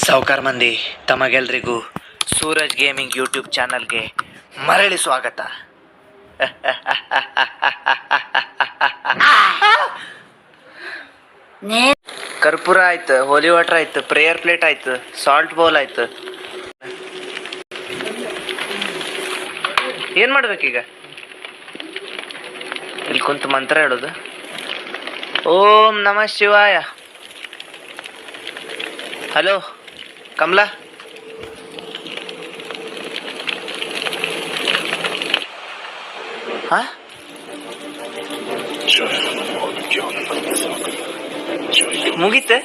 ಸಾವುಕಾರ ಮಂದಿ ತಮಗೆಲ್ರಿಗೂ Suraj gaming YouTube ಚಾನಲ್ಗೆ ಮರಳಿ ಸ್ವಾಗತ. ಕರ್ಪೂರ ಆಯ್ತು, ಹೋಲಿ ವಾಟರ್ ಆಯ್ತು, ಪ್ರೇಯರ್ ಪ್ಲೇಟ್ ಆಯ್ತು, ಸಾಲ್ಟ್ ಬೌಲ್ ಆಯ್ತು. ಏನ್ ಮಾಡ್ಬೇಕೀಗ? ಇಲ್ಲಿ ಕುಂತು ಮಂತ್ರ ಹೇಳೋದು. ಓಂ ನಮಃ ಶಿವಾಯ. ಹಲೋ ಕಮಲಾ, ಹಾ ಮುಗೀತೆ?